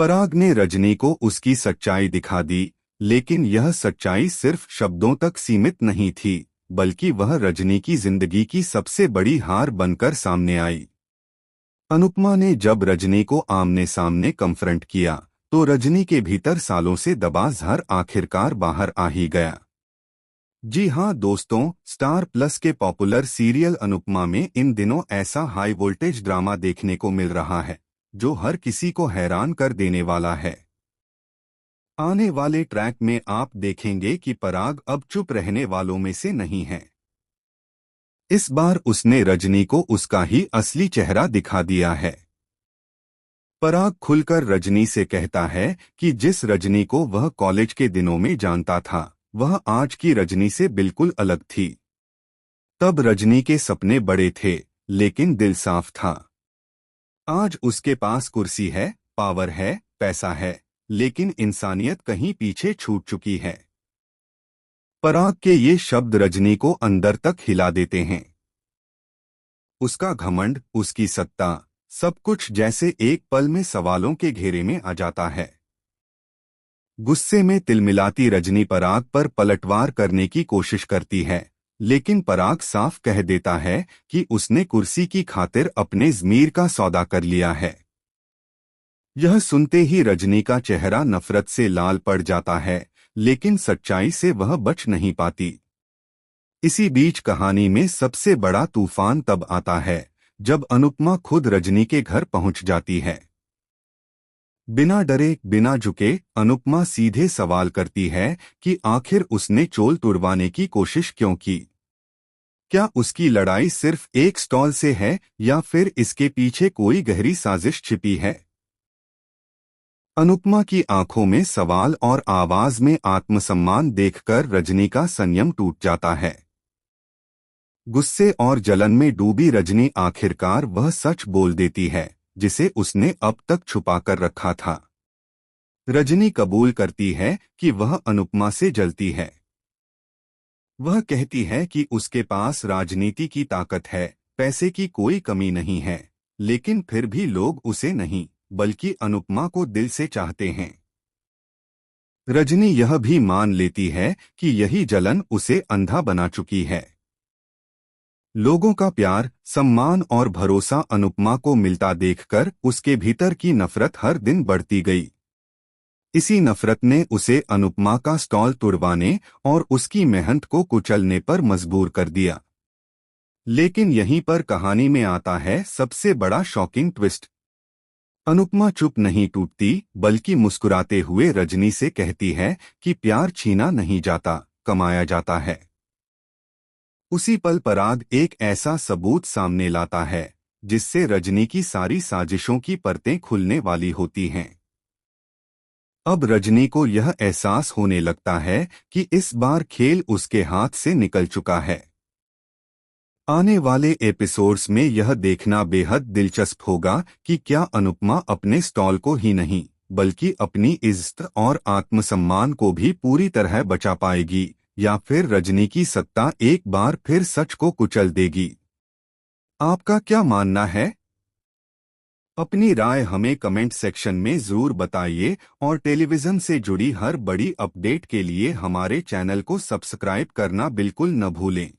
पराग ने रजनी को उसकी सच्चाई दिखा दी, लेकिन यह सच्चाई सिर्फ शब्दों तक सीमित नहीं थी, बल्कि वह रजनी की जिंदगी की सबसे बड़ी हार बनकर सामने आई। अनुपमा ने जब रजनी को आमने सामने कन्फ्रंट किया, तो रजनी के भीतर सालों से दबा जहर आखिरकार बाहर आ ही गया। जी हाँ दोस्तों, स्टार प्लस के पॉपुलर सीरियल अनुपमा में इन दिनों ऐसा हाई वोल्टेज ड्रामा देखने को मिल रहा है जो हर किसी को हैरान कर देने वाला है। आने वाले ट्रैक में आप देखेंगे कि पराग अब चुप रहने वालों में से नहीं है। इस बार उसने रजनी को उसका ही असली चेहरा दिखा दिया है। पराग खुलकर रजनी से कहता है कि जिस रजनी को वह कॉलेज के दिनों में जानता था, वह आज की रजनी से बिल्कुल अलग थी। तब रजनी के सपने बड़े थे, लेकिन दिल साफ था। आज उसके पास कुर्सी है, पावर है, पैसा है, लेकिन इंसानियत कहीं पीछे छूट चुकी है। पराग के ये शब्द रजनी को अंदर तक हिला देते हैं। उसका घमंड, उसकी सत्ता, सब कुछ जैसे एक पल में सवालों के घेरे में आ जाता है। गुस्से में तिलमिलाती रजनी पराग पर पलटवार करने की कोशिश करती है, लेकिन पराग साफ कह देता है कि उसने कुर्सी की खातिर अपने ज़मीर का सौदा कर लिया है। यह सुनते ही रजनी का चेहरा नफरत से लाल पड़ जाता है, लेकिन सच्चाई से वह बच नहीं पाती। इसी बीच कहानी में सबसे बड़ा तूफान तब आता है जब अनुपमा खुद रजनी के घर पहुंच जाती है। बिना डरे, बिना झुके अनुपमा सीधे सवाल करती है कि आखिर उसने चोल तुड़वाने की कोशिश क्यों की। क्या उसकी लड़ाई सिर्फ एक स्टॉल से है या फिर इसके पीछे कोई गहरी साजिश छिपी है। अनुपमा की आंखों में सवाल और आवाज में आत्मसम्मान देखकर रजनी का संयम टूट जाता है। गुस्से और जलन में डूबी रजनी आखिरकार वह सच बोल देती है जिसे उसने अब तक छुपाकर रखा था। रजनी कबूल करती है कि वह अनुपमा से जलती है। वह कहती है कि उसके पास राजनीति की ताकत है, पैसे की कोई कमी नहीं है, लेकिन फिर भी लोग उसे नहीं बल्कि अनुपमा को दिल से चाहते हैं। रजनी यह भी मान लेती है कि यही जलन उसे अंधा बना चुकी है। लोगों का प्यार, सम्मान और भरोसा अनुपमा को मिलता देखकर उसके भीतर की नफरत हर दिन बढ़ती गई। इसी नफरत ने उसे अनुपमा का स्टॉल तुड़वाने और उसकी मेहनत को कुचलने पर मजबूर कर दिया। लेकिन यहीं पर कहानी में आता है सबसे बड़ा शॉकिंग ट्विस्ट। अनुपमा चुप नहीं टूटती, बल्कि मुस्कुराते हुए रजनी से कहती है कि प्यार छीना नहीं जाता, कमाया जाता है। उसी पल पराग एक ऐसा सबूत सामने लाता है जिससे रजनी की सारी साजिशों की परतें खुलने वाली होती हैं। अब रजनी को यह एहसास होने लगता है कि इस बार खेल उसके हाथ से निकल चुका है। आने वाले एपिसोड्स में यह देखना बेहद दिलचस्प होगा कि क्या अनुपमा अपने स्टॉल को ही नहीं बल्कि अपनी इज्जत और आत्मसम्मान को भी पूरी तरह बचा पाएगी, या फिर रजनी की सत्ता एक बार फिर सच को कुचल देगी। आपका क्या मानना है? अपनी राय हमें कमेंट सेक्शन में जरूर बताइए और टेलीविजन से जुड़ी हर बड़ी अपडेट के लिए हमारे चैनल को सब्सक्राइब करना बिल्कुल न भूलें।